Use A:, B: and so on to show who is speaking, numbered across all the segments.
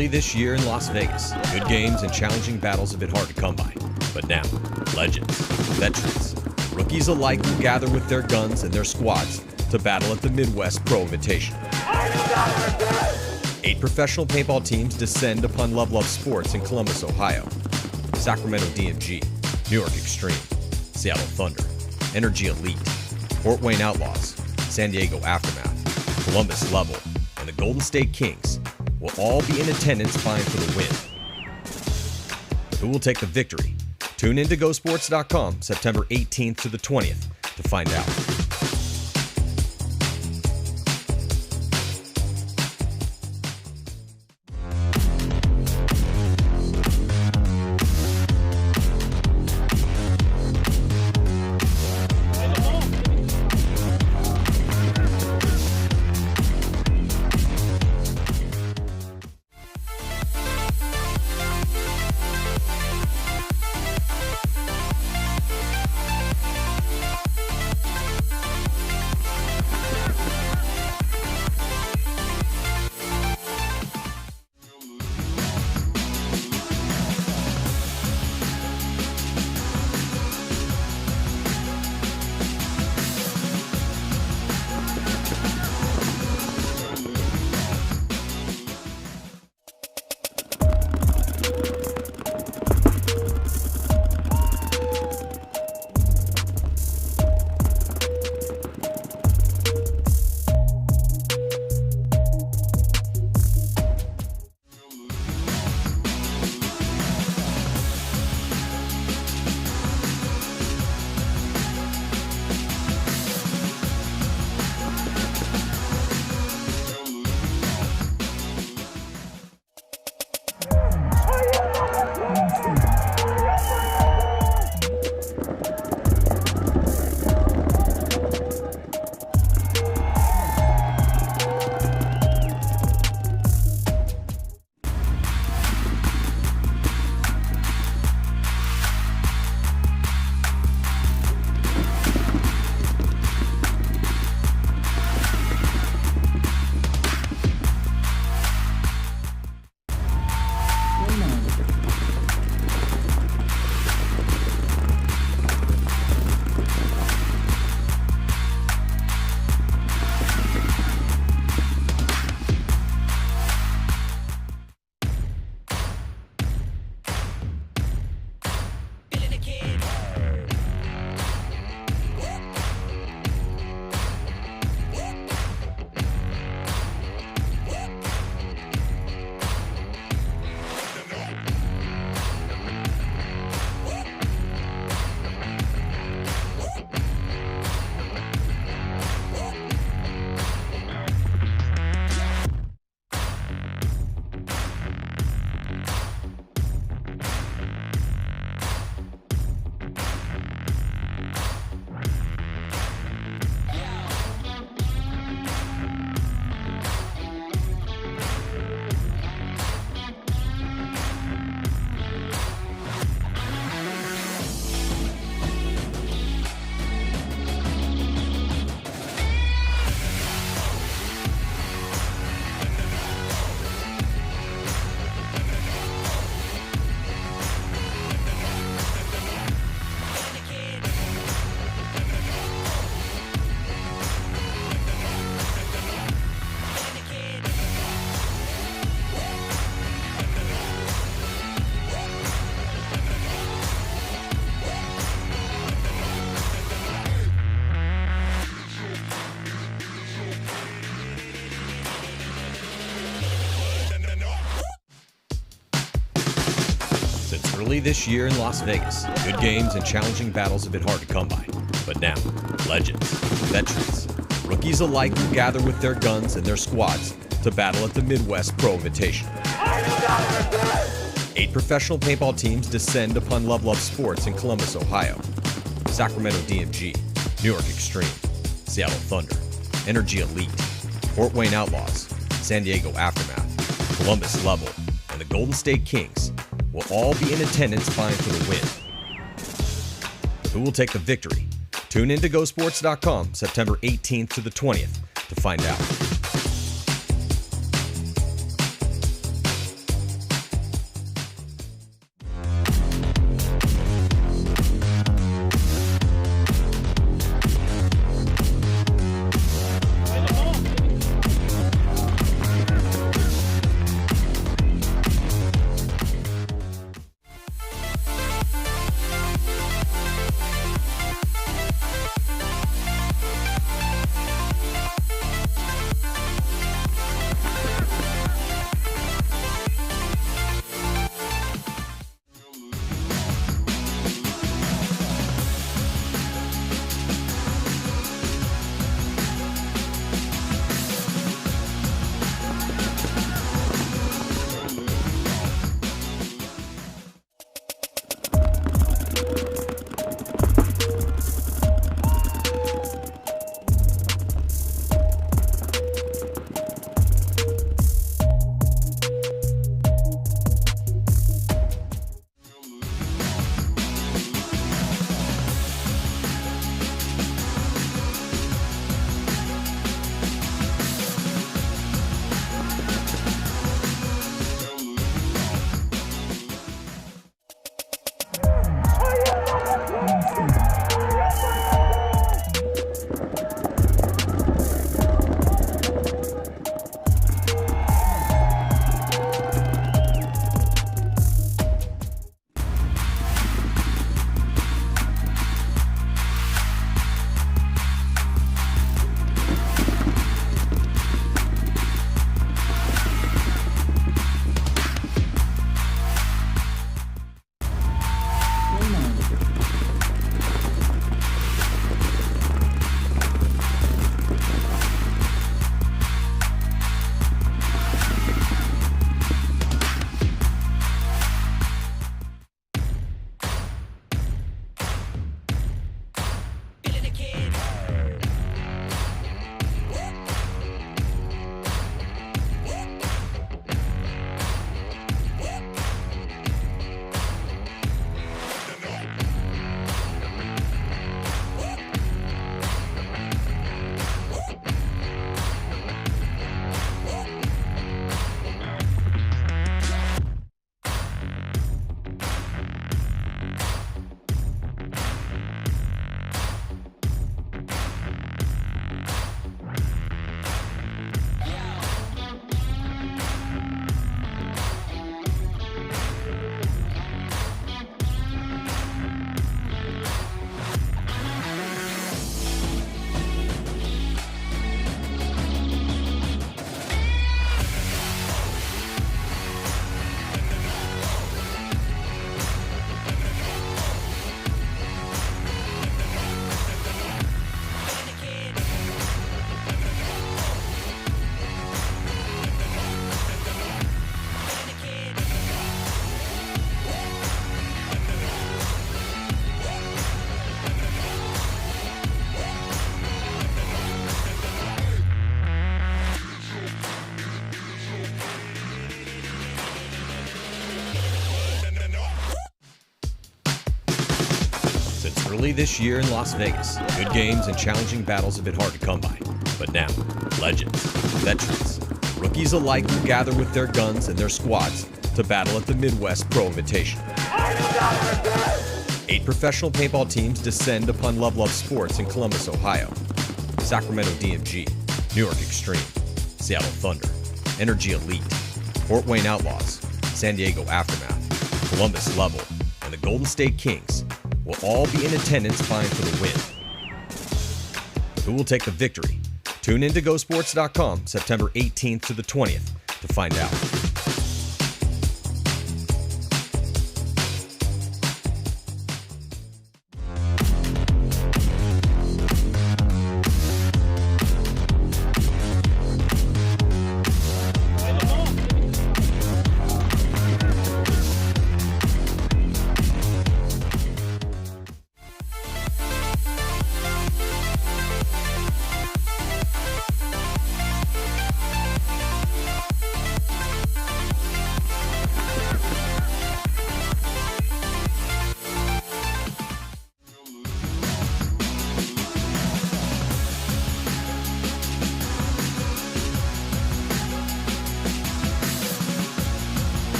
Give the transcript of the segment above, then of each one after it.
A: early this year in Las Vegas. Good games and challenging battles have been hard to come by. But now, legends, veterans, rookies alike will gather with their guns and their squads to battle at the Midwest Pro Invitational. 8 professional paintball teams descend upon LVL Up Sports in Columbus, Ohio. Sacramento DMG, York Xtreme, Seattle Thunder, NRG Elite, Wayne Outlaws, San Diego Aftermath, Columbus Level, and the Golden State Kings will all be in attendance vying for the win. But who will take the victory? Tune in to GoSports.com September 18th to the 20th to find out. Early this year in Las Vegas. Good games and challenging battles have been hard to come by. But now, legends, veterans, rookies alike will gather with their guns and their squads to battle at the Midwest Pro Invitational. 8 professional paintball teams descend upon LVL Up Sports in Columbus, Ohio. Sacramento DMG, York Xtreme, Seattle Thunder, NRG Elite, Wayne Outlaws, San Diego Aftermath, Columbus Level, and the Golden State Kings will all be in attendance vying for the win. But who will take the victory? Tune in to GoSports.com September 18th to the 20th to find out. early this year in Las Vegas, good games and challenging battles have been hard to come by. But now, legends, veterans, rookies alike will gather with their guns and their squads to battle at the Midwest Pro Invitational. 8 professional paintball teams descend upon LVL Up Sports in Columbus, Ohio. Sacramento DMG, New York Xtreme, Seattle Thunder, NRG Elite, Wayne Outlaws, San Diego Aftermath, Columbus Level, and the Golden State Kings will all be in attendance vying for the win. Who will take the victory? Tune in to GoSports.com September 18th to the 20th to find out.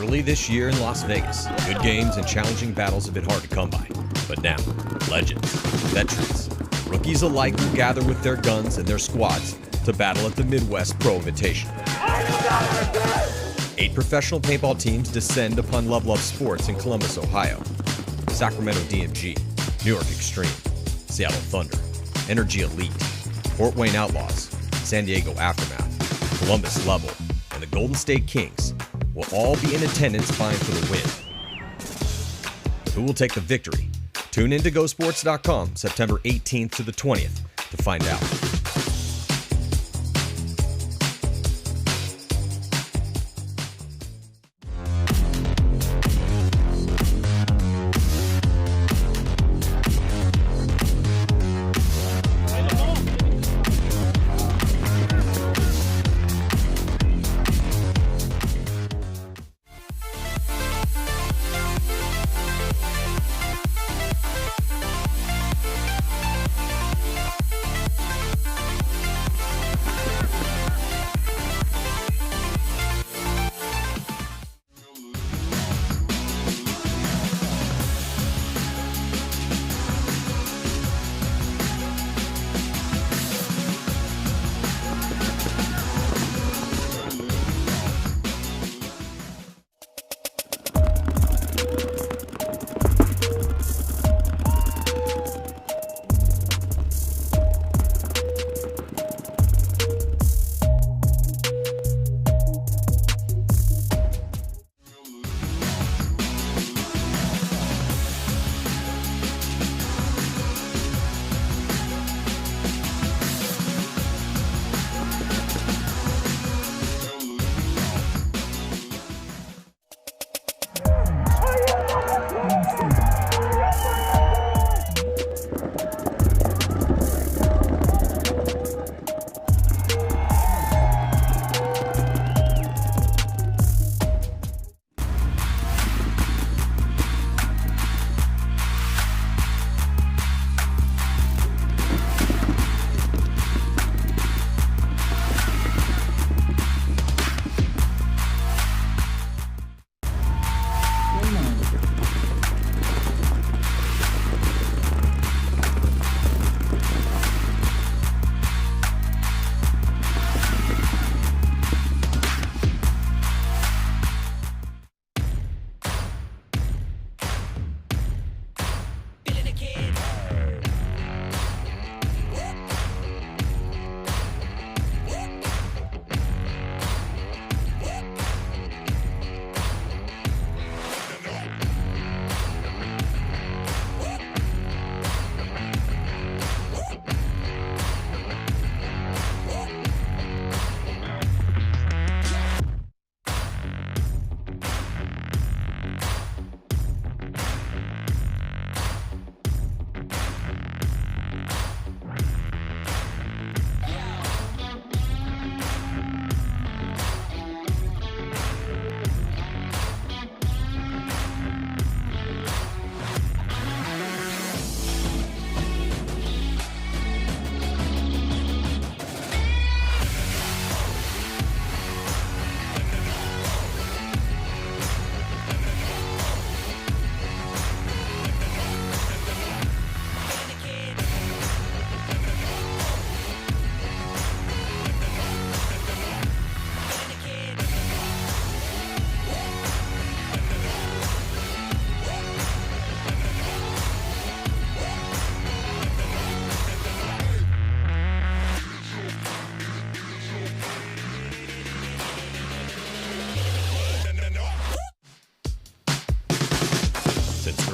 A: Early this year in Las Vegas, good games and challenging battles have been hard to come by. But now, legends, veterans, rookies alike will gather with their guns and their squads to battle at the Midwest Pro Invitational. 8 professional paintball teams descend upon LVL Up Sports in Columbus, Ohio. Sacramento DMG, New York Xtreme, Seattle Thunder, NRG Elite, Wayne Outlaws, San Diego Aftermath, Columbus Level, and the Golden State Kings will all be in attendance vying for the win. Who will take the victory? Tune in to GoSports.com September 18th to the 20th to find out.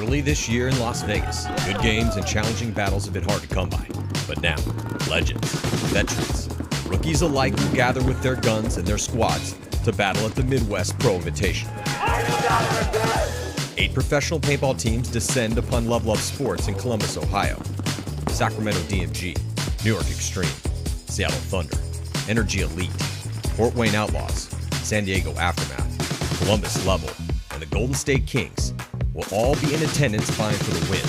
A: Early this year in Las Vegas, good games and challenging battles have been hard to come by. But now, legends, veterans, rookies alike will gather with their guns and their squads to battle at the Midwest Pro Invitational. 8 professional paintball teams descend upon LVL Up Sports in Columbus, Ohio. Sacramento DMG, New York Xtreme, Seattle Thunder, NRG Elite, Fort Wayne Outlaws, San Diego Aftermath, Columbus Level, and the Golden State Kings will all be in attendance vying for the win.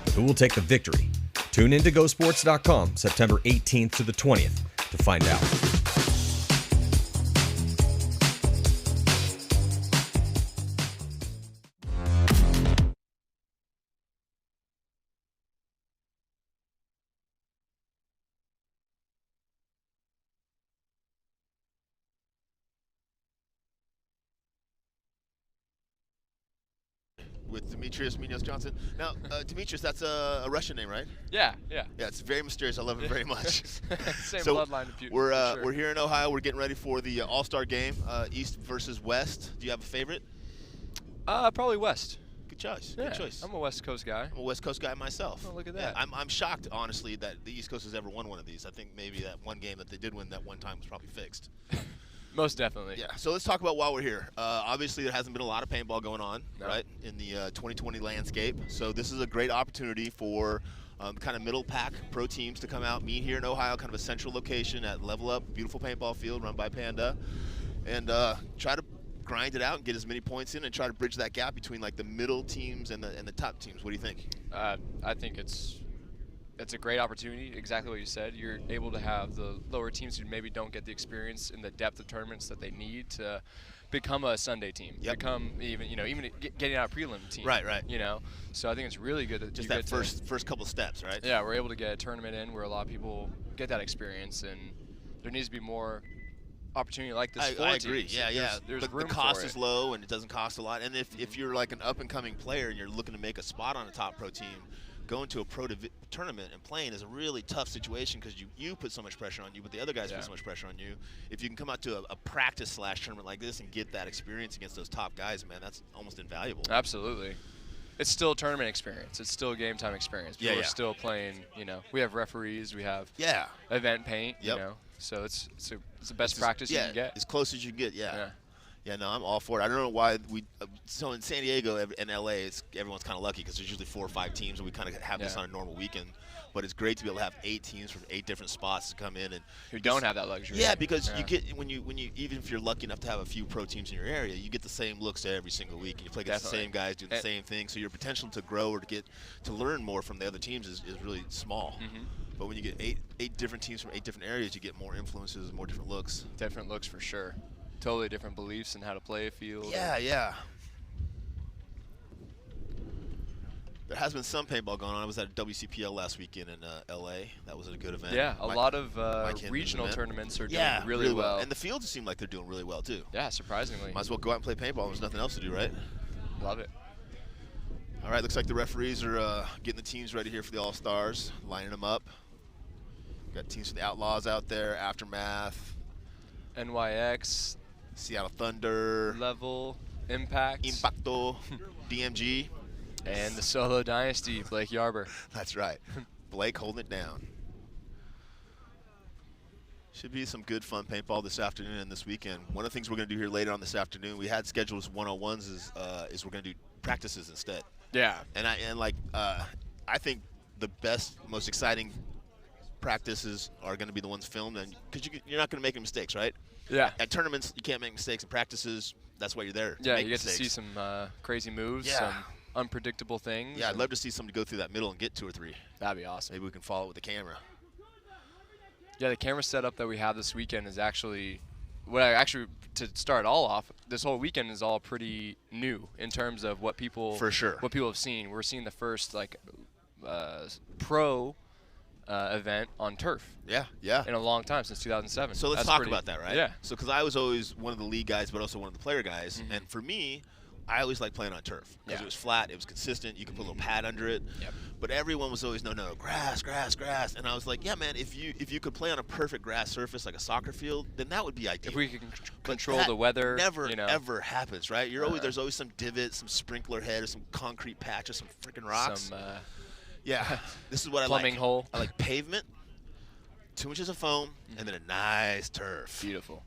A: But who will take the victory? Tune in to GoSports.com September 18th to the 20th to find out.
B: With Demetrius Munoz Johnson. Now, Demetrius, that's a Russian name, right?
C: Yeah.
B: Yeah, it's very mysterious. I love it very much.
C: Same
B: so
C: bloodline.
B: We're here in Ohio. We're getting ready for the All-Star game, East versus West. Do you have a favorite?
C: Probably West.
B: Good choice.
C: Yeah,
B: Good choice.
C: I'm a West Coast guy.
B: I'm a West Coast guy myself.
C: Oh, look at
B: Yeah,
C: that.
B: I'm shocked, honestly, that the East Coast has ever won one of these. I think maybe that one game that they did win that one time was probably fixed.
C: Most definitely.
B: Yeah, so let's talk about while we're here. Obviously, there hasn't been a lot of paintball going on,
C: No.
B: right, in the 2020 landscape. So this is a great opportunity for kind of middle pack pro teams to come out, meet here in Ohio, kind of a central location at LVL Up, beautiful paintball field run by Panda, and try to grind it out and get as many points in and try to bridge that gap between like the middle teams and the top teams. What do you think?
C: I think it's a great opportunity, exactly what you said. You're able to have the lower teams who maybe don't get the experience in the depth of tournaments that they need to become a Sunday team,
B: Yep.
C: become even getting out a prelim team.
B: Right.
C: So I think it's really good that
B: Just
C: you
B: that
C: get
B: first couple steps, right?
C: Yeah, we're able to get a tournament in where a lot of people get that experience, and there needs to be more opportunity like this for
B: I agree.
C: teams.
B: Yeah.
C: There's
B: the
C: room
B: cost
C: for
B: is
C: it.
B: low and it doesn't cost a lot. And if you're like an up-and-coming player and you're looking to make a spot on a top pro team, going to a pro tournament and playing is a really tough situation because you put so much pressure on you, but the other guys put so much pressure on you. If you can come out to a practice / tournament like this and get that experience against those top guys, man, that's almost invaluable.
C: Absolutely. It's still a tournament experience. It's still a game time experience. People are still playing, we have referees, we have event paint, so it's the best practice you can get.
B: As close as you can get, Yeah, no, I'm all for it. I don't know why so in San Diego and LA, everyone's kind of lucky because there's usually 4 or 5 teams, and we kind of have this on a normal weekend. But it's great to be able to have 8 teams from 8 different spots to come in and
C: who don't have that luxury.
B: Yeah, because you get when you even if you're lucky enough to have a few pro teams in your area, you get the same looks every single week, and you play against the same guys doing the same thing. So your potential to grow or to learn more from the other teams is really small. But when you get 8 different teams from 8 different areas, you get more influences, more different looks.
C: Different looks for sure. Totally different beliefs in how to play a field.
B: Yeah. There has been some paintball going on. I was at a WCPL last weekend in LA. That was a good event.
C: Yeah, a lot of regional tournaments are doing really well.
B: And the fields seem like they're doing really well too.
C: Yeah, surprisingly.
B: Might as well go out and play paintball. There's nothing else to do, right?
C: Love it.
B: All right, looks like the referees are getting the teams ready here for the All-Stars, lining them up. Got teams from the Outlaws out there, Aftermath,
C: NYX,
B: Seattle Thunder,
C: Level, Impact,
B: Impacto, DMG.
C: And the Solo Dynasty, Blake Yarber.
B: That's right. Blake holding it down. Should be some good fun paintball this afternoon and this weekend. One of the things we're going to do here later on this afternoon, we had scheduled as 101s, is we're going to do practices instead.
C: Yeah.
B: And I think the best, most exciting practices are going to be the ones filmed, and because you're not going to make any mistakes, right?
C: Yeah.
B: At tournaments, you can't make mistakes. In practices, that's why you're there.
C: Yeah, you get to see some crazy moves, some unpredictable things.
B: Yeah, I'd love to see somebody go through that middle and get 2 or 3.
C: That'd be awesome.
B: Maybe we can follow it with the camera.
C: Yeah, the camera setup that we have this weekend is actually, to start all off, this whole weekend is all pretty new in terms of what people have seen. We're seeing the first pro event on turf.
B: Yeah.
C: In a long time, since 2007.
B: So let's talk about that, right?
C: Yeah.
B: So because I was always one of the lead guys, but also one of the player guys, and for me, I always liked playing on turf because it was flat, it was consistent, you could put a little pad under it.
C: Yep.
B: But everyone was always, no, grass, grass, grass. And I was like, yeah, man, if you could play on a perfect grass surface like a soccer field, then that would be ideal.
C: If we could control the weather,
B: never ever happens, right? There's always some divot, some sprinkler head, or some concrete patch, or some freaking rocks. Yeah, this is what I like.
C: Plumbing hole.
B: I like pavement, 2 inches of foam, and then a nice turf.
C: Beautiful.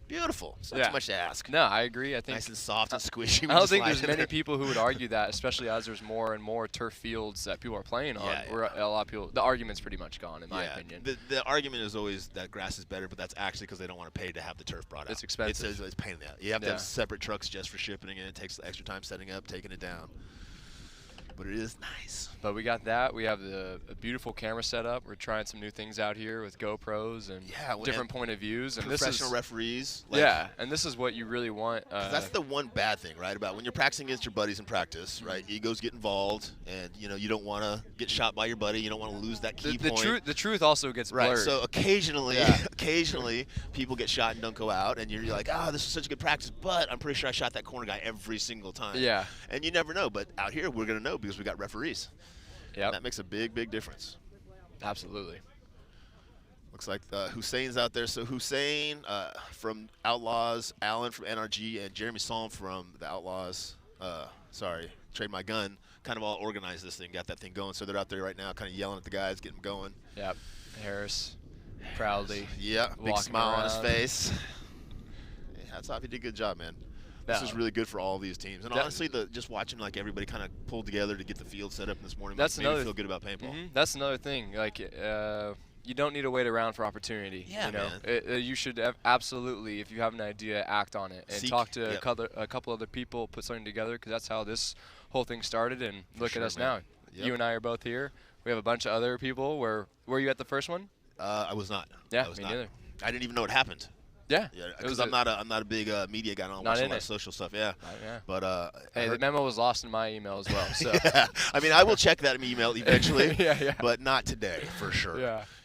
B: It's not too much to ask.
C: No, I agree. I think
B: nice and soft and squishy.
C: I don't think there's many people who would argue that, especially as there's more and more turf fields that people are playing on. Where a lot of people, the argument's pretty much gone, in my opinion.
B: The argument is always that grass is better, but that's actually because they don't want to pay to have the turf brought out.
C: It's expensive.
B: It's pain in the ass. You have to have separate trucks just for shipping it. It takes extra time setting up, taking it down. But it is nice.
C: But we got that. We have a beautiful camera setup. We're trying some new things out here with GoPros and different point of views. And
B: professional referees.
C: And this is what you really want.
B: That's the one bad thing, right? About when you're practicing against your buddies in practice, right? Egos get involved, and you don't want to get shot by your buddy. You don't want to lose that key point.
C: The truth also gets blurred.
B: Right. So occasionally, people get shot and don't go out, and you're like, this is such a good practice, but I'm pretty sure I shot that corner guy every single time.
C: Yeah.
B: And you never know, but out here we're gonna know because we got referees.
C: Yeah.
B: That makes a big, big difference.
C: Absolutely.
B: Looks like Hussein's out there. So Hussein from Outlaws, Alan from NRG, and Jeremy Salm from the Outlaws. Trade My Gun. Kind of all organized this thing, got that thing going. So they're out there right now, kind of yelling at the guys, getting them going.
C: Yep. Harris, proudly.
B: Yeah. Big smile on his face. Hey, hats off. He did a good job, man. This is really good for all these teams, and honestly, just watching like everybody kind of pull together to get the field set up this morning makes me feel good about paintball.
C: That's another thing. Like, you don't need to wait around for opportunity.
B: Yeah,
C: man. You should absolutely, if you have an idea, act on it and talk to a couple other people, put something together, because that's how this whole thing started. And look at us now. Yep. You and I are both here. We have a bunch of other people. Were you at the first one?
B: I was not.
C: Yeah,
B: I was
C: me
B: not.
C: neither.
B: I didn't even know it happened.
C: Yeah,
B: because I'm not a big media guy. I don't watch a lot of social stuff. Yeah, but
C: hey, the memo was lost in my email as well. So
B: I mean, I will check that email eventually.
C: yeah,
B: but not today for sure.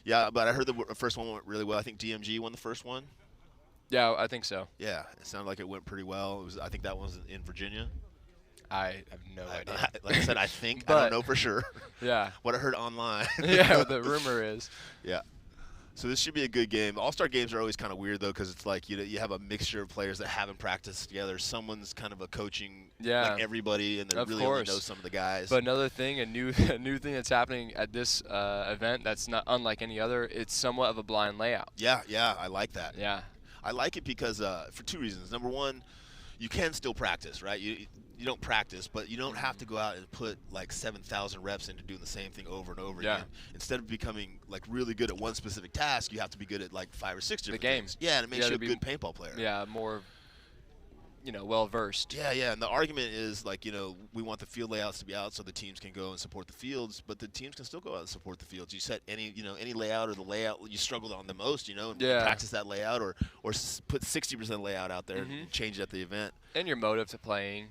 C: Yeah.
B: But I heard the first one went really well. I think DMG won the first one.
C: Yeah, I think so.
B: Yeah, it sounded like it went pretty well. I think that one was in Virginia.
C: I have no idea.
B: Like I said, I think. I don't know for sure.
C: Yeah.
B: What I heard online.
C: Yeah, what the rumor is.
B: Yeah. So this should be a good game. All-Star games are always kind of weird, though, because it's like you have a mixture of players that haven't practiced together. Someone's kind of a coaching like everybody, and they really only know some of the guys.
C: But another thing, a new thing that's happening at this event that's not unlike any other, it's somewhat of a blind layout.
B: Yeah, I like that.
C: Yeah.
B: I like it because for two reasons. Number one, you can still practice, right? You don't practice, but you don't have to go out and put like 7,000 reps into doing the same thing over and over again. Instead of becoming like really good at one specific task, you have to be good at like 5 or 6 different things. Yeah, and it makes you a good paintball player.
C: Yeah, more well versed.
B: Yeah, and the argument is like, we want the field layouts to be out so the teams can go and support the fields, but the teams can still go out and support the fields. You set any layout or the layout you struggled on the most, and practice that layout or put 60% layout out there and change it at the event.
C: And your motive to playing,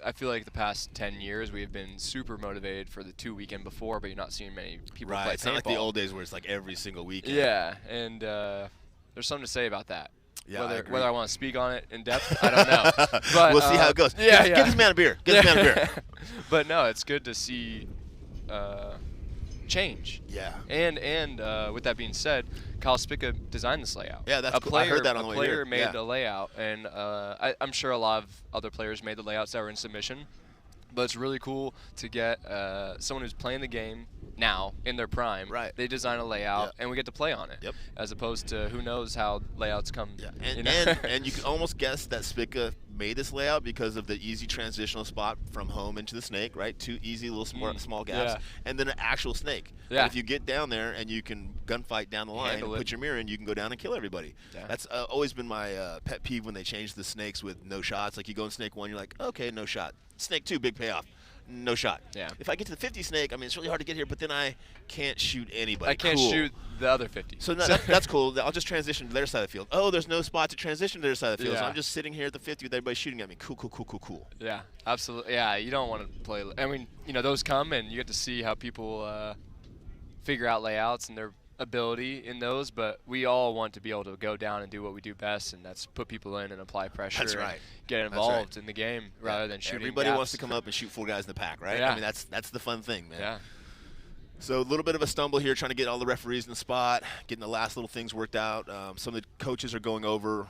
C: I feel like the past 10 years we've been super motivated for the 2 weekend before, but you're not seeing many people play paintball.
B: It's not like the old days where it's like every single weekend.
C: Yeah, and there's something to say about that.
B: Yeah,
C: whether I want to speak on it in depth, I don't know. But
B: we'll see how it goes.
C: Yeah,
B: Get this man a beer. Get this man a beer.
C: But no, it's good to see change.
B: Yeah.
C: And with that being said, Kyle Spica designed this layout.
B: Yeah, that's cool. I heard that on the way here.
C: A player made the layout, and I'm sure a lot of other players made the layouts that were in submission. But it's really cool to get someone who's playing the game now in their prime.
B: Right.
C: They design a layout, and we get to play on it.
B: Yep.
C: As opposed to who knows how layouts come.
B: Yeah. And you can almost guess that Spica made this layout because of the easy transitional spot from home into the snake, right? 2 easy little small gaps, and then an actual snake.
C: Yeah.
B: And if you get down there and you can gunfight down the line and put your mirror in, you can go down and kill everybody. Yeah. That's always been my pet peeve when they change the snakes with no shots. Like you go in snake 1, you're like, okay, no shot. Snake 2, big payoff. No shot.
C: Yeah.
B: If I get to the 50 snake, I mean, it's really hard to get here, but then I can't shoot anybody.
C: I can't shoot the other 50.
B: So that's cool. I'll just transition to their side of the field. Oh, there's no spot to transition to their side of the field, so I'm just sitting here at the 50 with everybody shooting at me. Cool.
C: Yeah, absolutely. Yeah, you don't want to play. I mean, those come, and you get to see how people figure out layouts and their ability in those, but we all want to be able to go down and do what we do best, and that's put people in and apply pressure.
B: That's right.
C: And get involved in the game rather than shooting.
B: Everybody
C: gaps.
B: wants to come up and shoot 4 guys in the pack, right?
C: Yeah.
B: I mean, that's the fun thing, man.
C: Yeah.
B: So a little bit of a stumble here, trying to get all the referees in the spot, getting the last little things worked out. Some of the coaches are going over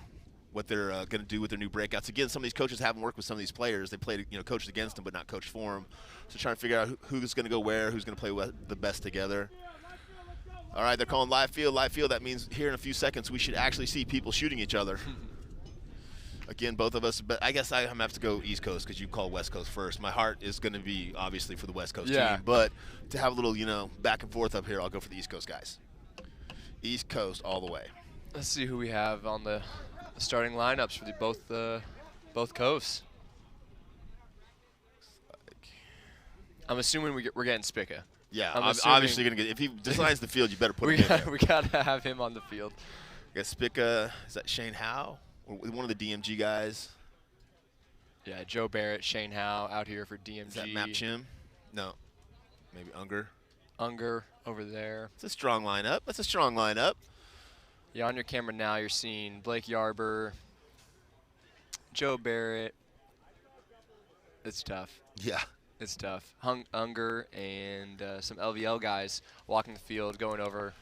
B: what they're going to do with their new breakouts. Again, some of these coaches haven't worked with some of these players. They played, coached against them, but not coached for them. So trying to figure out who's going to go where, who's going to play the best together. All right, they're calling live field. Live field, that means here in a few seconds we should actually see people shooting each other. Again, both of us, but I guess I'm going to have to go East Coast because you call West Coast first. My heart is going to be obviously for the West Coast team, but to have a little, back and forth up here, I'll go for the East Coast guys. East Coast all the way.
C: Let's see who we have on the starting lineups for both coasts. I'm assuming we're getting Spica.
B: Yeah, I'm obviously going to get – if he designs the field, you better put him in there.
C: We got to have him on the field.
B: We got Spica. Is that Shane Howe? Or one of the DMG guys?
C: Yeah, Joe Barrett, Shane Howe out here for DMG.
B: Is that Map Chim? No. Maybe Unger.
C: Unger over there.
B: It's a strong lineup. That's a strong lineup.
C: Yeah, on your camera now you're seeing Blake Yarber, Joe Barrett. It's tough.
B: Yeah.
C: It's tough. Unger and some LVL guys walking the field, going over.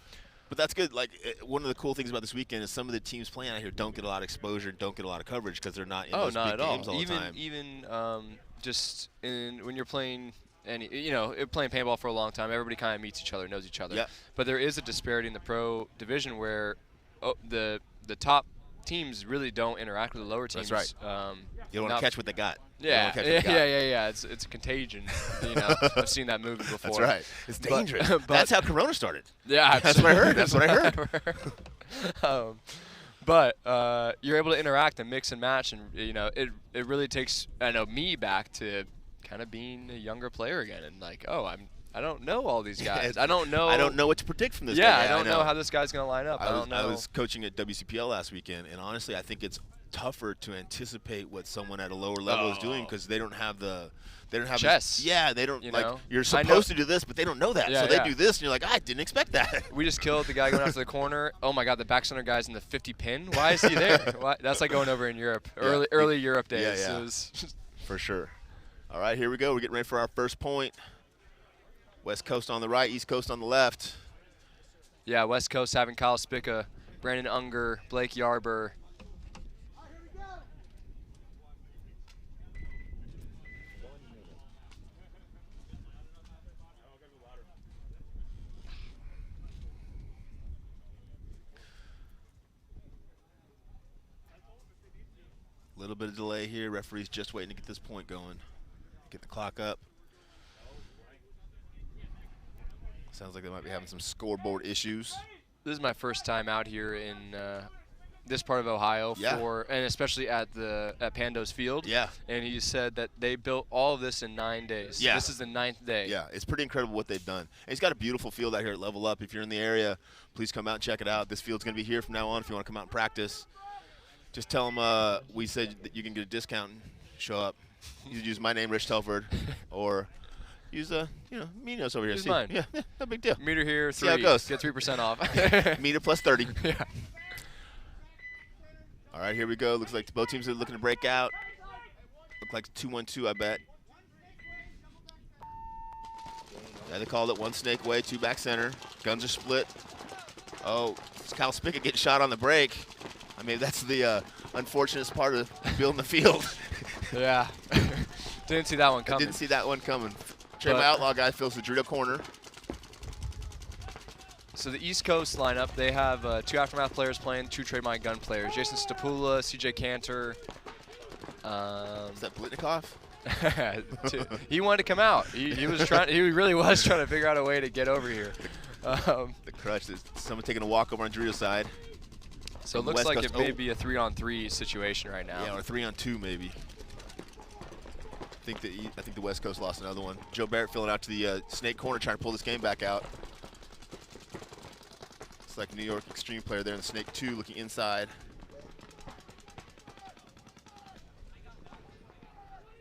B: But that's good. Like, one of the cool things about this weekend is some of the teams playing out here don't get a lot of exposure, don't get a lot of coverage because they're not in those big games all the time.
C: Even just when you're playing playing paintball for a long time, everybody kind of meets each other, knows each other.
B: Yep.
C: But there is a disparity in the pro division where the top teams really don't interact with the lower teams.
B: That's right. You don't want to catch what they got.
C: Yeah. It's a contagion. I've seen that movie before.
B: That's right. It's dangerous. But that's how Corona started.
C: Yeah,
B: that's what I heard. That's what I heard.
C: But you're able to interact and mix and match, and it really takes me back to kind of being a younger player again, and like, I don't know all these guys. I don't know what
B: to predict from this
C: guy.
B: Yeah,
C: I don't know how this guy's going to line up.
B: I was coaching at WCPL last weekend, and honestly, I think it's tougher to anticipate what someone at a lower level is doing because they don't have
C: chess.
B: They don't you're supposed to do this, but they don't know that.
C: Yeah,
B: so they do this, and you're like, I didn't expect that.
C: We just killed the guy going after the corner. Oh my God, the back center guy's in the 50 pin. Why is he there? That's like going over in Europe, early Europe days.
B: Yeah.
C: It was
B: for sure. All right, here we go. We're getting ready for our first point. West Coast on the right, East Coast on the left.
C: Yeah, West Coast having Kyle Spica, Brandon Unger, Blake Yarber.
B: A little bit of delay here. Referee's just waiting to get this point going. Get the clock up. Sounds like they might be having some scoreboard issues.
C: This is my first time out here in this part of Ohio and especially at Pando's Field.
B: Yeah.
C: And he said that they built all of this in 9 days.
B: Yeah.
C: This is the 9th day.
B: Yeah, it's pretty incredible what they've done. And he's got a beautiful field out here at Level Up. If you're in the area, please come out and check it out. This field's going to be here from now on if you want to come out and practice. Just tell them we said that you can get a discount and show up. You use my name, Rich Telford, or use Minos over here.
C: Use mine.
B: Yeah, no big deal.
C: Meter here, 3.
B: See how it goes.
C: Get 3% off.
B: Meter plus 30.
C: Yeah.
B: All right, here we go. Looks like both teams are looking to break out. Look like 2-1-2, I bet. Yeah, they called it one snake away, 2 back center. Guns are split. Oh, it's Kyle Spica getting shot on the break. I mean, that's the unfortunate part of building the field.
C: Yeah. Didn't see that one coming.
B: I didn't see that one coming. Trey, my outlaw guy, fills the Dorito corner.
C: So the East Coast lineup, they have 2 Aftermath players playing, 2 Trademark Gun players. Jason Stapula, CJ Cantor.
B: Is that Blitnikoff?
C: He wanted to come out. He was trying. He really was trying to figure out a way to get over here.
B: The crutch. There's someone taking a walk over on Dorito's side.
C: So it looks like it may be a 3-on-3 situation right now.
B: Yeah, or 3-on-2 maybe. I think the West Coast lost another one. Joe Barrett filling out to the snake corner, trying to pull this game back out. It's like New York Xtreme player there in the snake 2, looking inside.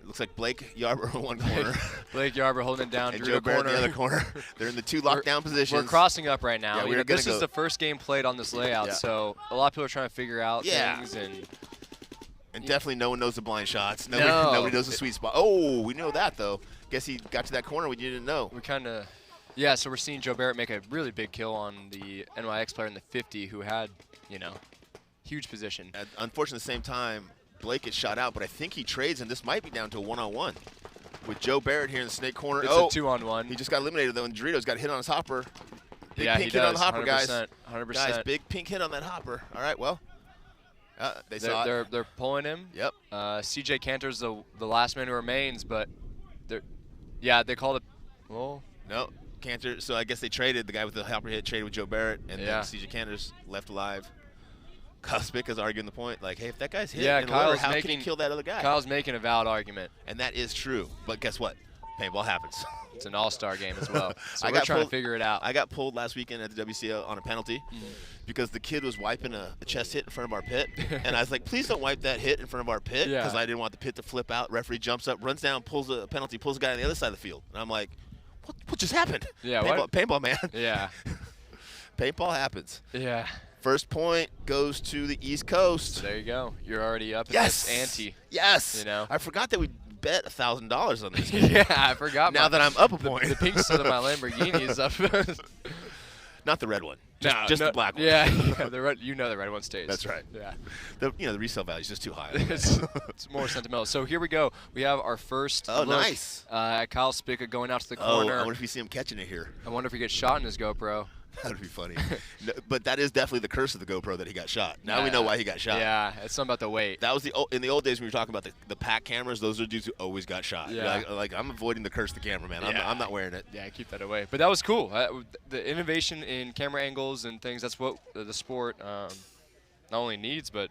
B: It looks like Blake Yarber in one corner.
C: Blake Yarber holding it down.
B: And Joe Barrett in the other corner. They're in the 2 lockdown positions.
C: We're crossing up right now.
B: Yeah,
C: this is the first game played on this layout, so a lot of people are trying to figure out things.
B: And definitely no one knows the blind shots. Nobody knows the sweet spot. Oh, we know that, though. Guess he got to that corner we didn't know.
C: We kind of Yeah, so we're seeing Joe Barrett make a really big kill on the NYX player in the 50 who had, huge position.
B: Unfortunately, at the same time, Blake gets shot out, but I think he trades, and this might be down to a one-on-one with Joe Barrett here in the snake corner.
C: It's a 2-on-1.
B: He just got eliminated, though, and Doritos got hit on his hopper. Big
C: yeah,
B: pink
C: he
B: hit
C: does.
B: on the hopper,
C: 100%,
B: guys.
C: 100%.
B: Guys, big pink hit on that hopper. All right, well, they saw it.
C: They're pulling him.
B: Yep.
C: CJ Cantor's the last man who remains, but they called it. Well,
B: no, Cantor. So I guess they traded. The guy with the hopper hit traded with Joe Barrett, and then CJ Cantor's left alive. Kyle Spica's arguing the point, like, hey, if that guy's hit, how can he kill that other guy?
C: Kyle's making a valid argument,
B: and that is true. But guess what? Paintball happens.
C: It's an all-star game as well. So we're trying to figure it out.
B: I got pulled last weekend at the WCO on a penalty because the kid was wiping a chest hit in front of our pit. And I was like, please don't wipe that hit in front of our pit because I didn't want the pit to flip out. Referee jumps up, runs down, pulls a penalty, pulls a guy on the other side of the field. And I'm like, what just happened?
C: Yeah,
B: paintball, man.
C: Yeah.
B: Paintball happens.
C: Yeah.
B: First point goes to the East Coast.
C: There you go. You're already up in this ante.
B: Yes. I forgot that we bet $1,000 on this game.
C: Yeah, I forgot.
B: Now that I'm up a point.
C: The pink side of my Lamborghini is up.
B: Not the red one. Just the black one.
C: Yeah, the red one stays.
B: That's right.
C: Yeah.
B: The resale value is just too high.
C: It's more sentimental. So here we go. We have our first look
B: nice.
C: At Kyle Spica going out to the corner.
B: I wonder if we see him catching it here.
C: I wonder if he gets shot in his GoPro.
B: That would be funny. No, but that is definitely the curse of the GoPro that he got shot. Now we know why he got shot.
C: Yeah, it's something about the weight.
B: That was in the old days when we were talking about the pack cameras, those are dudes who always got shot.
C: Yeah.
B: Like I'm avoiding the curse of the camera, man.
C: Yeah.
B: I'm not wearing it.
C: Yeah, keep that away. But that was cool. The innovation in camera angles and things, that's what the sport not only needs, but,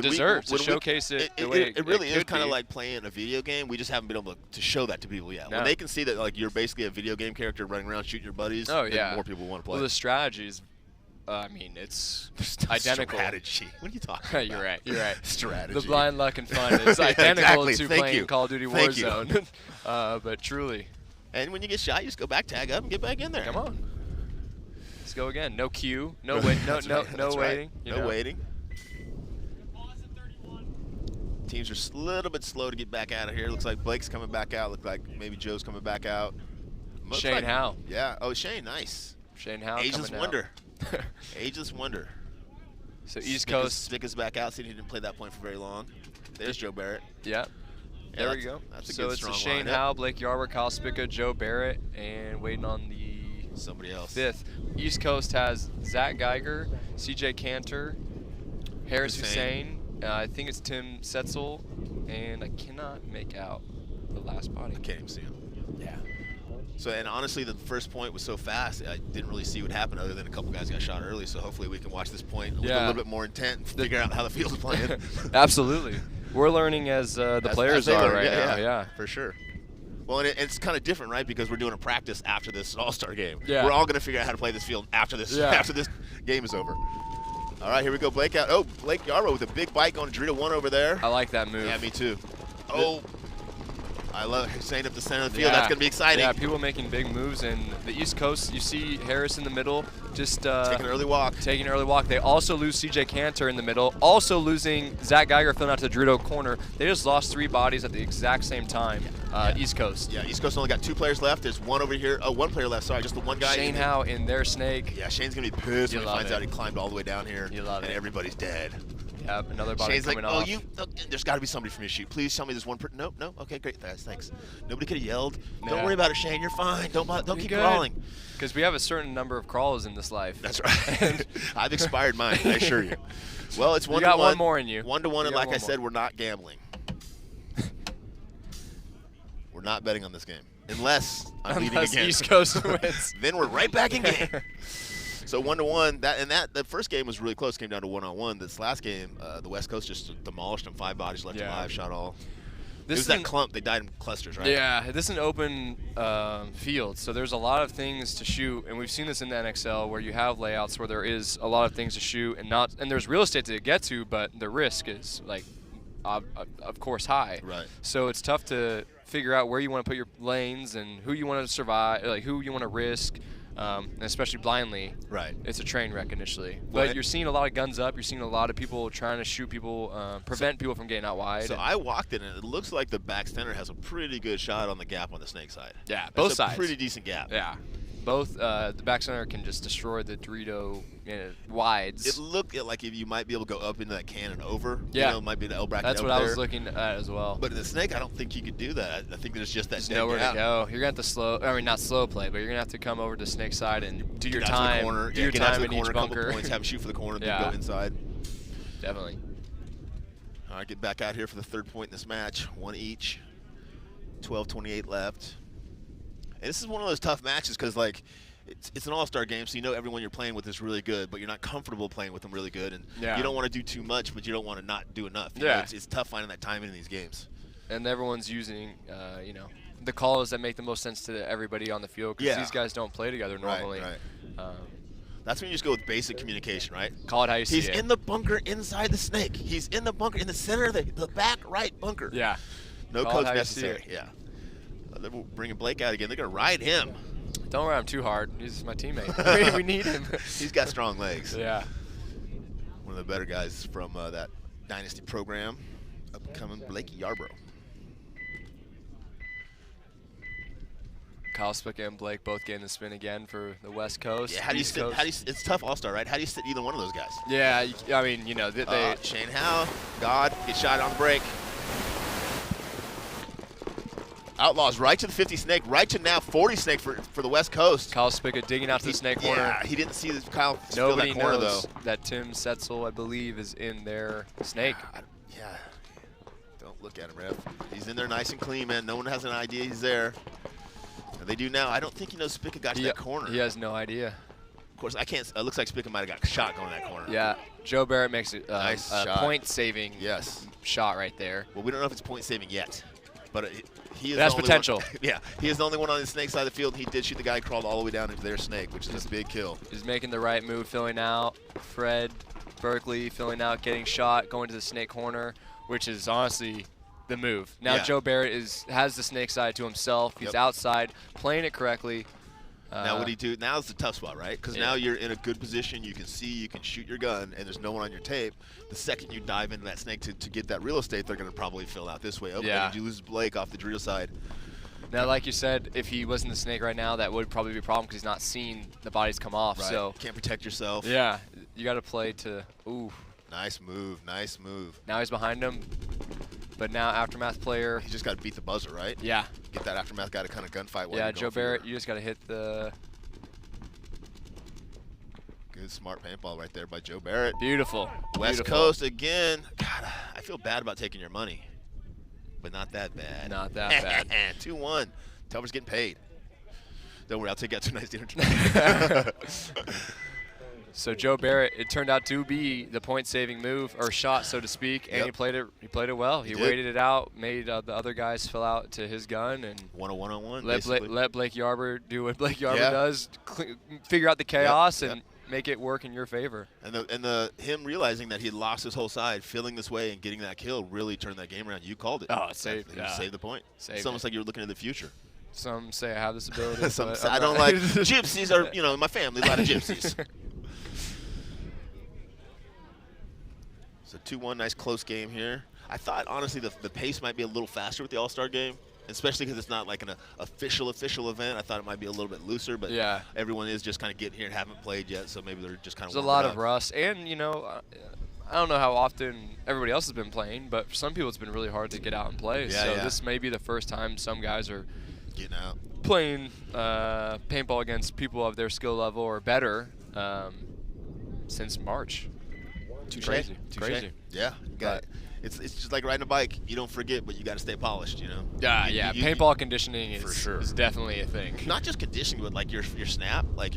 C: deserves to showcase it the way
B: it really is kind of like playing a video game. We just haven't been able to show that to people yet. No. When they can see that like you're basically a video game character running around shooting your buddies, then more people want to play.
C: Well, the strategies, it's identical.
B: Strategy. What are you talking about?
C: You're right.
B: Strategy.
C: The blind luck and fun is identical to
B: Thank
C: playing
B: you.
C: Call of Duty Warzone. But truly.
B: And when you get shot, you just go back, tag up, and get back in there.
C: Come on. Let's go again. No queue. No wait. No waiting.
B: No waiting. Teams are a little bit slow to get back out of here. Looks like Blake's coming back out. Looks like maybe Joe's coming back out.
C: Shane Howe.
B: Yeah. Oh, Shane. Nice.
C: Shane Howe.
B: Ageless wonder. Ageless wonder.
C: So East Coast.
B: Spica's back out. See, he didn't play that point for very long. There's Joe Barrett.
C: Yeah. There we go. So it's Shane Howe, Blake Yarwood, Kyle Spica, Joe Barrett, and waiting on the
B: somebody else.
C: Fifth. East Coast has Zach Geiger, CJ Cantor, Harris Hussein. I think it's Tim Setzel, and I cannot make out the last body.
B: I can't even see him.
C: Yeah.
B: So, and honestly, the first point was so fast, I didn't really see what happened other than a couple guys got shot early. So hopefully we can watch this point with a little bit more intent and figure out how the field's playing.
C: Absolutely. We're learning as the players are right now.
B: Yeah, for sure. Well, and it's kind of different, right? Because we're doing a practice after this All-Star game.
C: Yeah.
B: We're all going to figure out how to play this field after this game is over. All right, here we go. Blake out. Oh, Blake Yarrow with a big bite going to Dorito 1 over there.
C: I like that move.
B: Yeah, me too. Oh, I love Hussein up the center of the field. That's going to be exciting.
C: Yeah, people making big moves. And the East Coast, you see Harris in the middle, just
B: taking an early walk.
C: They also lose CJ Cantor in the middle, also losing Zach Geiger filling out to the Dorito corner. They just lost 3 bodies at the exact same time. East Coast.
B: Yeah, East Coast only got 2 players left. There's one over here. Oh, 1 player left. Sorry, just the one guy.
C: Shane Howe in their snake.
B: Yeah, Shane's going to be pissed when he finds out he climbed all the way down here. And everybody's dead.
C: Yeah, another body
B: Shane's
C: coming
B: like,
C: off.
B: there's got to be somebody for me to shoot. Please tell me there's one person. No, okay, great, thanks. Nobody could have yelled. Don't worry about it, Shane. You're fine. Don't keep crawling.
C: Because we have a certain number of crawls in this life.
B: That's right. I've expired mine, I assure you. Well, it's 1-1.
C: You got one more in you.
B: 1-1, and like I said, we're not gambling. We're not betting on this game. Unless I'm leading again.
C: East Coast wins.
B: Then we're right back in game. So 1-1. The first game was really close. Came down to 1-on-1. This last game, the West Coast just demolished them. 5 bodies left alive. Shot all. It was that clump. They died in clusters, right?
C: Yeah. This is an open field, so there's a lot of things to shoot, and we've seen this in the NXL where you have layouts where there is a lot of things to shoot, and there's real estate to get to, but the risk is of course high.
B: Right.
C: So it's tough to figure out where you want to put your lanes and who you want to survive, like who you want to risk. and especially blindly.
B: Right.
C: It's a train wreck initially. But you're seeing a lot of guns up. You're seeing a lot of people trying to shoot people, prevent people from getting out wide.
B: So I walked in, and it looks like the back center has a pretty good shot on the gap on the snake side.
C: Yeah, both sides.
B: That's a pretty decent gap.
C: Yeah. Both, the back center can just destroy the Dorito wides.
B: It looked like if you might be able to go up into that cannon over.
C: Yeah.
B: You know, it might be the L bracket.
C: That's what I was looking at as well.
B: But in the snake, I don't think you could do that. I think there's just that dead
C: nowhere
B: gap.
C: to go. You're going to have to not slow play, but you're going to have to come over to snake side and do your time.
B: Do your time in each bunker. Points, have him shoot for the corner, then go inside.
C: Definitely.
B: All right, get back out here for the third point in this match. One each. 12:28 left. And this is one of those tough matches because, like, it's an all-star game, so you know everyone you're playing with is really good, but you're not comfortable playing with them really good, and you don't want to do too much, but you don't want to not do enough. You know, it's tough finding that timing in these games.
C: And everyone's using, the calls that make the most sense to everybody on the field because these guys don't play together normally.
B: Right. That's when you just go with basic communication, right?
C: Call it how you see it.
B: He's in the bunker inside the snake. He's in the bunker in the center of the back right bunker.
C: Yeah.
B: No coach necessary. Yeah. They're bringing Blake out again. They're going to ride him.
C: Don't ride him too hard. He's my teammate. We need him.
B: He's got strong legs.
C: Yeah.
B: One of the better guys from that Dynasty program. Upcoming Blake Yarbrough.
C: Kyle Spica and Blake both getting the spin again for the West Coast.
B: Yeah, how do you sit? It's tough all-star, right? How do you sit either one of those guys?
C: Yeah, I mean, they
B: Shane Howe, God, get shot on the break. Outlaws right to the 50 snake, right to now 40 snake for the West Coast.
C: Kyle Spica digging out to the snake corner.
B: Yeah, he didn't see Kyle
C: Nobody
B: that corner,
C: knows
B: though.
C: that Tim Setzel, I believe, is in their snake.
B: Yeah. Don't look at him, ref. He's in there nice and clean, man. No one has an idea he's there. And they do now. I don't think he knows Spica got to that corner.
C: He has no idea.
B: Of course, I can't. It looks like Spica might have got shot going to that corner.
C: Yeah. Joe Barrett makes a
B: nice shot.
C: point-saving shot right there.
B: Well, we don't know if it's point-saving yet. But he is
C: that's potential.
B: Yeah, he is the only one on the snake side of the field. He did shoot the guy who crawled all the way down into their snake, which is a big kill.
C: He's making the right move, filling out. Fred Berkeley filling out, getting shot, going to the snake corner, which is honestly the move. Now Joe Barrett has the snake side to himself. He's outside, playing it correctly.
B: Now what do you do? Now is the tough spot, right? Because now you're in a good position. You can see, you can shoot your gun, and there's no one on your tape. The second you dive into that snake to get that real estate, they're going to probably fill out this way. Oh, you lose Blake off the drill side.
C: Now, like you said, if he was in the snake right now, that would probably be a problem because he's not seeing the bodies come off.
B: Right.
C: So
B: can't protect yourself.
C: Yeah, you got to play to. Ooh.
B: Nice move. Nice move.
C: Now he's behind him. But now Aftermath player.
B: He just got to beat the buzzer, right?
C: Yeah.
B: Get that Aftermath guy to kind of gunfight.
C: Yeah, Joe Barrett, you just got to hit the.
B: Good, smart paintball right there by Joe Barrett.
C: Beautiful.
B: West Coast again. God, I feel bad about taking your money, but not that bad.
C: Not that bad.
B: 2-1. Telver's getting paid. Don't worry, I'll take out tonight's dinner tonight.
C: So Joe Barrett, it turned out to be the point-saving move or shot, so to speak, and he played it. He played it well. He waited it out, made the other guys fill out to his gun, and
B: 1-on-1.
C: Let Blake Yarbrough do what Blake Yarbrough does, figure out the chaos and make it work in your favor.
B: And him realizing that he had lost his whole side, feeling this way and getting that kill really turned that game around. You called it.
C: Oh, it saved.
B: You saved the point. It's almost like you're looking at the future.
C: Some say I have this ability.
B: Some say I don't like gypsies. Are in my family a lot of gypsies. So 2-1, nice close game here. I thought, honestly, the pace might be a little faster with the All-Star game, especially because it's not like an official event. I thought it might be a little bit looser, but everyone is just kind of getting here and haven't played yet, so maybe they're just kind of
C: There's a lot of rust, and, I don't know how often everybody else has been playing, but for some people it's been really hard to get out and play. This may be the first time some guys are
B: getting out, playing
C: paintball against people of their skill level or better since March. Crazy.
B: Yeah, it's just like riding a bike. You don't forget, but you got to stay polished.
C: Yeah. Paintball conditioning is definitely a thing.
B: Not just conditioning, but like your snap. Like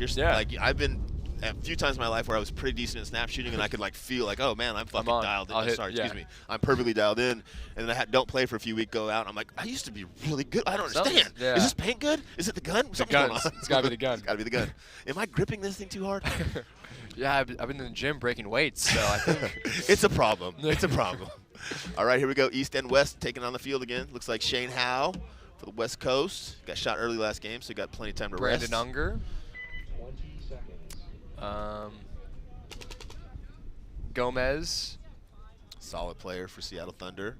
B: I've been a few times in my life where I was pretty decent at snap shooting, and I could feel like, oh man, I'm fucking dialed in. I'm perfectly dialed in. And then I don't play for a few weeks, go out, and I'm like, I used to be really good. I don't understand. Is this paint good? Is it the gun?
C: Something's going on. It's got to be the gun.
B: It's got to be the gun. Am I gripping this thing too hard?
C: Yeah, I've been in the gym breaking weights, so I think
B: it's a problem. It's a problem. All right, here we go. East and West taking on the field again. Looks like Shane Howe for the West Coast. Got shot early last game, so he got plenty of time to rest.
C: Brandon Unger. Gomez.
B: Solid player for Seattle Thunder.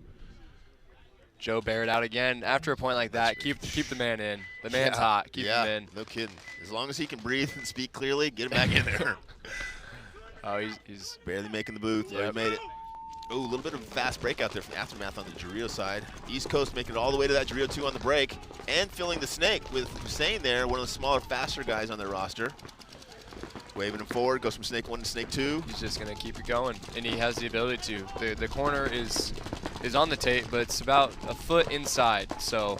C: Joe Barrett out again. After a point like that, keep the man in. The man's hot. Keep him in.
B: No kidding. As long as he can breathe and speak clearly, get him back in there.
C: Oh, he's
B: barely making the booth. Yep. He made it. Oh, a little bit of a fast break out there from Aftermath on the Jarrillo side. East Coast making it all the way to that Jarrillo 2 on the break and filling the snake with Hussein there, one of the smaller, faster guys on their roster. Waving him forward, goes from snake 1 to snake 2.
C: He's just going to keep it going, and he has the ability to. The corner is on the tape, but it's about a foot inside, so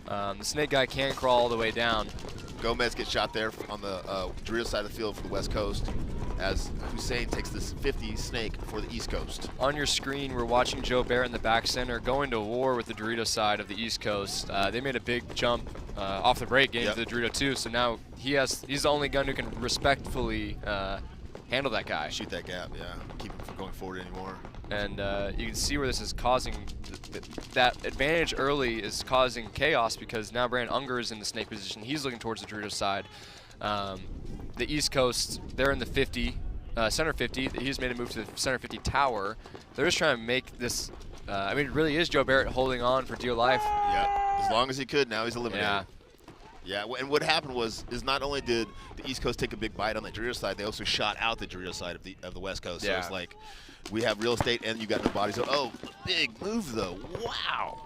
C: the snake guy can crawl all the way down.
B: Gomez gets shot there on the Jarrillo side of the field for the West Coast, as Hussein takes this 50 snake for the East Coast.
C: On your screen, we're watching Joe Barrett in the back center going to war with the Dorito side of the East Coast. They made a big jump off the break into the Dorito 2, so now he's the only gun who can respectfully handle that guy.
B: Shoot that gap, yeah. Keep him from going forward anymore.
C: And you can see where this is causing, that advantage early is causing chaos because now Brandon Unger is in the snake position. He's looking towards the Dorito side. The East Coast, they're in the 50, center 50. He's made a move to the center 50 tower. They're just trying to make this, I mean, it really is Joe Barrett holding on for dear life.
B: Yeah, as long as he could, now he's eliminated.
C: Yeah.
B: Yeah, and what happened was not only did the East Coast take a big bite on the Jarrillo side, they also shot out the Jarrillo side of the West Coast. So it's like, we have real estate and you got no body. So, oh, big move though. Wow.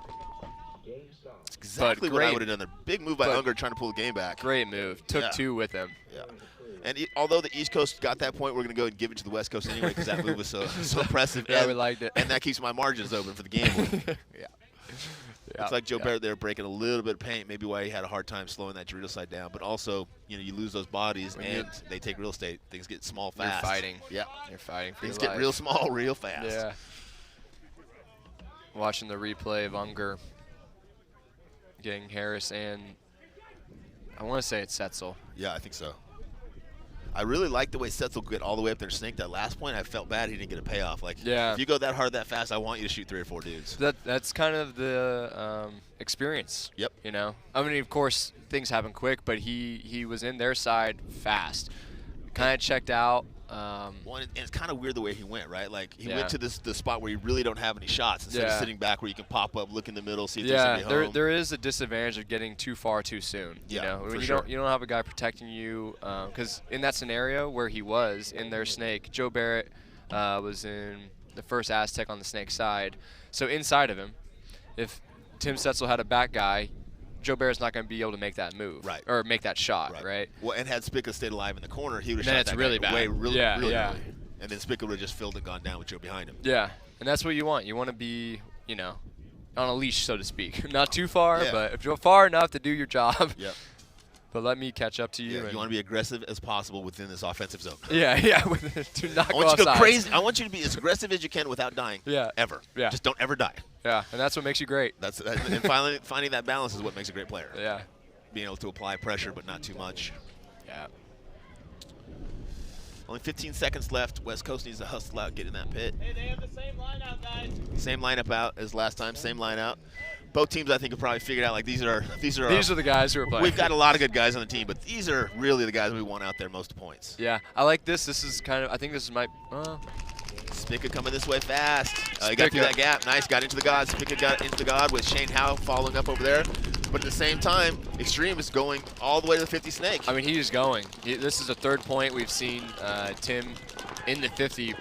B: That's exactly what I would have done there. Big move by Unger trying to pull the game back.
C: Great move. Took 2 with him.
B: Yeah. And although the East Coast got that point, we're going to go and give it to the West Coast anyway because that move was so impressive.
C: Yeah, we liked it.
B: And that keeps my margins open for the gambling. It's like Joe Barrett there breaking a little bit of paint, maybe why he had a hard time slowing that Dorito side down. But also, you lose those bodies and they take real estate. Things get small fast.
C: You're fighting.
B: Yeah.
C: You're fighting for
B: Things
C: your
B: get
C: life.
B: real small real fast.
C: Yeah. Watching the replay of Unger getting Harris and I want to say it's Setzel.
B: Yeah, I think so. I really like the way Setzel get all the way up there and snake that last point. I felt bad he didn't get a payoff. Like, if you go that hard that fast, I want you to shoot 3 or 4 dudes.
C: That's kind of the experience.
B: Yep.
C: You know, I mean, of course, things happen quick, but he was in their side fast. Kind of checked out.
B: Well, and it's kind of weird the way he went, right? Like, he went to the spot where you really don't have any shots instead of sitting back where you can pop up, look in the middle, see if there's somebody home.
C: There is a disadvantage of getting too far too soon.
B: Yeah,
C: you know, when
B: you
C: you don't have a guy protecting you, because in that scenario where he was in their snake, Joe Barrett was in the first Aztec on the snake side. So inside of him, if Tim Setzel had a back guy, Joe Barrett's not going to be able to make that move, or make that shot, right?
B: Well, and had Spica stayed alive in the corner, he would have shot that
C: really
B: guy
C: bad.
B: away really early. And then Spica would have just filled and gone down with Joe behind him.
C: Yeah, and that's what you want. You want to be, you know, on a leash, so to speak. Not too far, but if you're far enough to do your job.
B: Yep.
C: But let me catch up to you.
B: Yeah, you want to be aggressive as possible within this offensive zone.
C: Yeah. Do not go outside.
B: I want you to go crazy. I want you to be as aggressive as you can without dying. Ever.
C: Yeah.
B: Just don't ever die.
C: Yeah, and that's what makes you great.
B: And finally, finding that balance is what makes a great player.
C: Yeah.
B: Being able to apply pressure, but not too much.
C: Yeah.
B: Only 15 seconds left. West Coast needs to hustle out, get in that pit.
D: Hey, they have the same lineup, guys.
B: Same lineup out as last time. Same line out. Both teams, I think, have probably figured out like these are
C: the guys who are playing.
B: We've got a lot of good guys on the team, but these are really the guys we want out there most points.
C: Yeah, I like this. This is kind of. I think this is my.
B: Spica coming this way fast. He got through that gap. Nice. Got into the God. Spica got into the God with Shane Howe following up over there. But at the same time, Xtreme is going all the way to the 50 snake.
C: I mean, he is going. This is a third point we've seen Tim in the 50.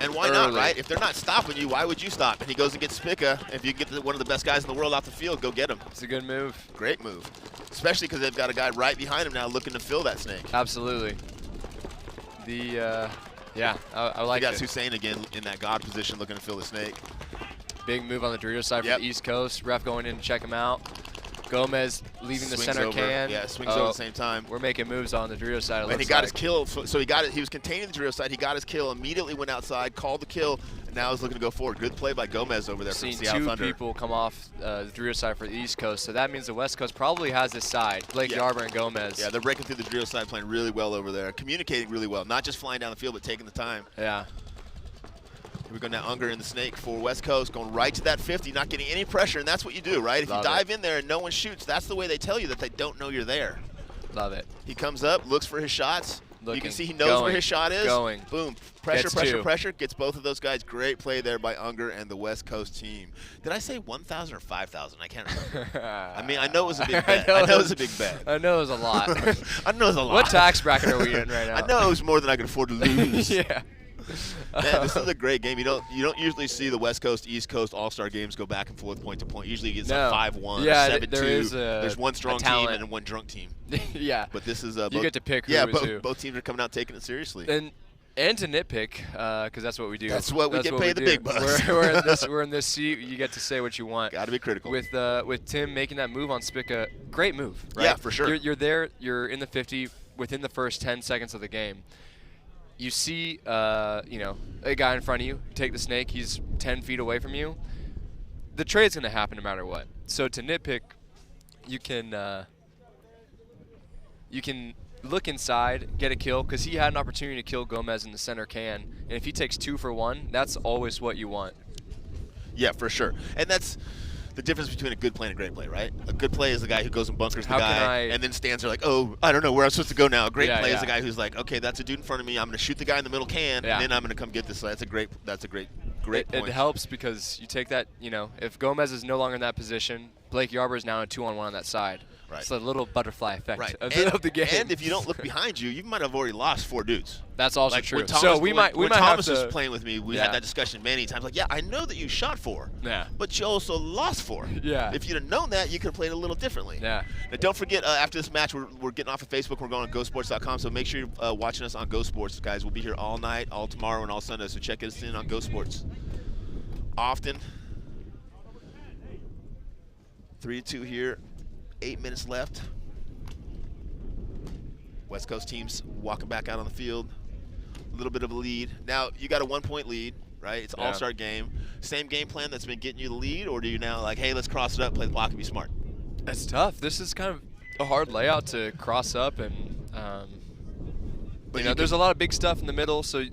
B: And why not, right? If they're not stopping you, why would you stop? And he goes and gets Spica. If you get one of the best guys in the world off the field, go get him.
C: It's a good move.
B: Great move. Especially because they've got a guy right behind him now looking to fill that snake.
C: Absolutely. Yeah, I like it.
B: You got Hussein again in that God position looking to fill the snake.
C: Big move on the Dorito side for the East Coast. Ref going in to check him out. Gomez leaving the center can.
B: Yeah, swings over at the same time.
C: We're making moves on the Dorito side.
B: And he got his kill. So he got it. He was containing the Dorito side. He got his kill. Immediately went outside, called the kill, and now he's looking to go forward. Good play by Gomez over there from Seattle Thunder.
C: Seen 2 people come off the Dorito side for the East Coast, so that means the West Coast probably has this side. Blake Yarber and Gomez.
B: Yeah, they're breaking through the Dorito side, playing really well over there, communicating really well, not just flying down the field, but taking the time.
C: Yeah.
B: Here we go now, Unger in the snake for West Coast, going right to that 50, not getting any pressure, and that's what you do, right? If you dive in there and no one shoots, that's the way they tell you that they don't know you're there.
C: Love it.
B: He comes up, looks for his shots.
C: looking.
B: You can see he knows where his shot is.
C: Going.
B: Boom. Pressure,
C: Gets
B: pressure,
C: two.
B: pressure. Gets both of those guys. Great play there by Unger and the West Coast team. Did I say 1,000 or 5,000? I can't remember. I mean, I know it was a big bet. I know it was a big bet.
C: I know it was a lot.
B: I know it was a lot.
C: What tax bracket are we in right now?
B: I know it was more than I could afford to lose.
C: Yeah.
B: Man, this is a great game. You don't usually see the West Coast, East Coast All-Star games go back and forth, point to point. Usually it's
C: no.
B: a 5-1,
C: yeah,
B: 7-2. There's one strong team and one drunk team.
C: Yeah.
B: But this is
C: you get to pick who is who.
B: Both teams are coming out taking it seriously.
C: And to nitpick, because that's what we do.
B: That's what we get paid the big bucks.
C: We're in this seat. You get to say what you want.
B: Got to be critical.
C: With Tim making that move on Spica, great move. Right?
B: Yeah, for sure.
C: You're there. You're in the 50 within the first 10 seconds of the game. You see, a guy in front of you. Take the snake. He's 10 feet away from you. The trade's going to happen no matter what. So to nitpick, you can look inside, get a kill, because he had an opportunity to kill Gomez in the center can. And if he takes 2 for 1, that's always what you want.
B: Yeah, for sure. And that's the difference between a good play and a great play, right? A good play is the guy who goes and bunkers the guy and then stands there like, oh, I don't know where I'm supposed to go now. A great play is the guy who's like, okay, that's a dude in front of me. I'm going to shoot the guy in the middle can, and then I'm going to come get this. So that's a great point.
C: It helps because you take that, if Gomez is no longer in that position, Blake Yarber is now a 2-on-1 on that side.
B: Right.
C: It's a little butterfly effect of the game.
B: And if you don't look behind you, you might have already lost 4 dudes.
C: That's also true.
B: Thomas,
C: so we might
B: Thomas
C: have to,
B: was playing with me, we had that discussion many times. Like, yeah, I know that you shot 4, but you also lost 4.
C: Yeah.
B: If you'd have known that, you could have played a little differently.
C: Yeah.
B: Now, don't forget, after this match, we're getting off of Facebook. We're going on GoSports.com, so make sure you're watching us on GoSports, guys. We'll be here all night, all tomorrow, and all Sunday, so check us in on GoSports. Often. 3-2 here. 8 minutes left. West Coast teams walking back out on the field. A little bit of a lead. Now, you got a 1-point lead, right? It's an all-star game. Same game plan that's been getting you the lead, or do you now like, hey, let's cross it up, play the block, and be smart?
C: It's tough. This is kind of a hard layout to cross up, and there's a lot of big stuff in the middle, so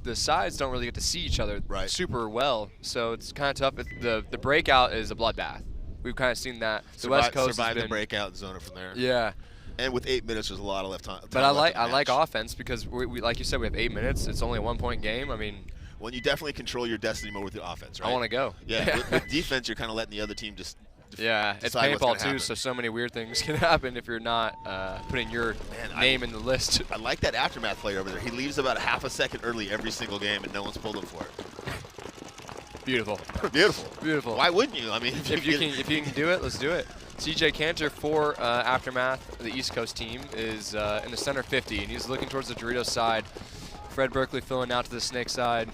C: the sides don't really get to see each other super well. So it's kind of tough. The breakout is a bloodbath. We've kind of seen that. The West Coast
B: survived the breakout and zone it from there.
C: Yeah.
B: And with 8 minutes, there's a lot of left time.
C: But I like offense because we like you said, we have 8 minutes. It's only a 1-point game. I mean,
B: well, you definitely control your destiny more with your offense, right?
C: I want to go.
B: Yeah. with defense, you're kind of letting the other team just.
C: It's paintball too, so many weird things can happen if you're not putting your name in the list.
B: I like that aftermath player over there. He leaves about half a second early every single game, and no one's pulled him for it.
C: Beautiful.
B: Beautiful. Why wouldn't you? I mean,
C: if you can do it, let's do it. CJ Cantor for Aftermath, the East Coast team, is in the center 50, and he's looking towards the Doritos side. Fred Berkeley filling out to the Snake side.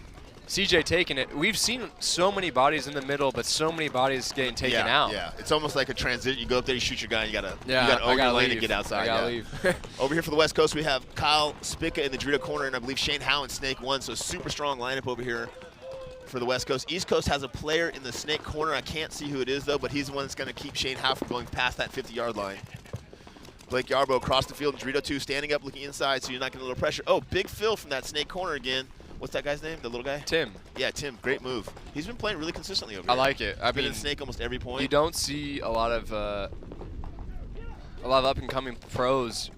C: CJ taking it. We've seen so many bodies in the middle, but so many bodies getting taken out.
B: Yeah, it's almost like a transition. You go up there, you shoot your guy, and you gotta own your lane and get outside.
C: I gotta leave.
B: Over here for the West Coast, we have Kyle Spica in the Dorito corner, and I believe Shane Howe in Snake 1. So super strong lineup over here for the West Coast. East Coast has a player in the Snake corner. I can't see who it is though, but he's the one that's going to keep Shane Howe from going past that 50-yard line. Blake Yarbo across the field, Dorito 2 standing up, looking inside, so you're not getting a little pressure. Oh, big Phil from that Snake corner again. What's that guy's name? The little guy?
C: Tim.
B: Yeah, Tim. Great move. He's been playing really consistently over here.
C: I like it.
B: I've been in Snake almost every point.
C: You don't see a lot of up-and-coming pros,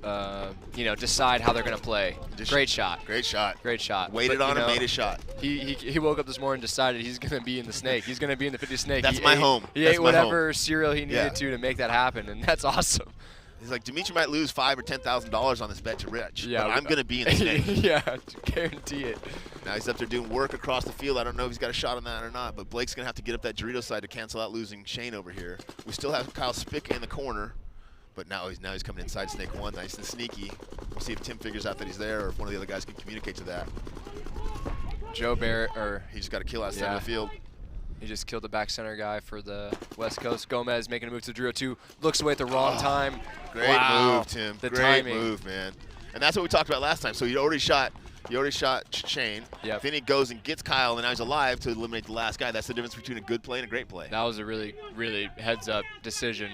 C: decide how they're going to play. Great shot.
B: Waited on him, made a shot.
C: He woke up this morning and decided he's going to be in the Snake. He's going to be in the 50 Snake.
B: That's my home.
C: He ate whatever cereal he needed to make that happen, and that's awesome.
B: He's like, Dimitri might lose $5,000 or $10,000 on this bet to Rich, but I'm going to be in the Snake.
C: Yeah, guarantee it.
B: Now he's up there doing work across the field. I don't know if he's got a shot on that or not, but Blake's going to have to get up that Dorito side to cancel out losing Shane over here. We still have Kyle Spica in the corner, but now he's coming inside Snake 1, nice and sneaky. We'll see if Tim figures out that he's there or if one of the other guys can communicate to that.
C: Joe Barrett,
B: he just got a kill out center of the field.
C: He just killed the back center guy for the West Coast. Gomez making a move to Dorito 2, looks away at the wrong time.
B: Great move, Tim. Great move, man. And that's what we talked about last time. So he already shot Shane.
C: Yep.
B: Then he goes and gets Kyle, and now he's alive to eliminate the last guy. That's the difference between a good play and a great play.
C: That was a really, really heads-up decision.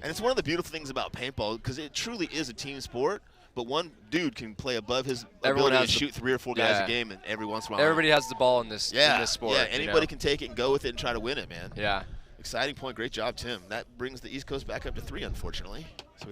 B: And it's one of the beautiful things about paintball because it truly is a team sport. But one dude can play above his ability to shoot 3 or 4 guys a game, and every once in a while.
C: Everybody has the ball in this sport.
B: Yeah, anybody can take it and go with it and try to win it, man.
C: Yeah.
B: Exciting point. Great job, Tim. That brings the East Coast back up to 3, unfortunately. So we have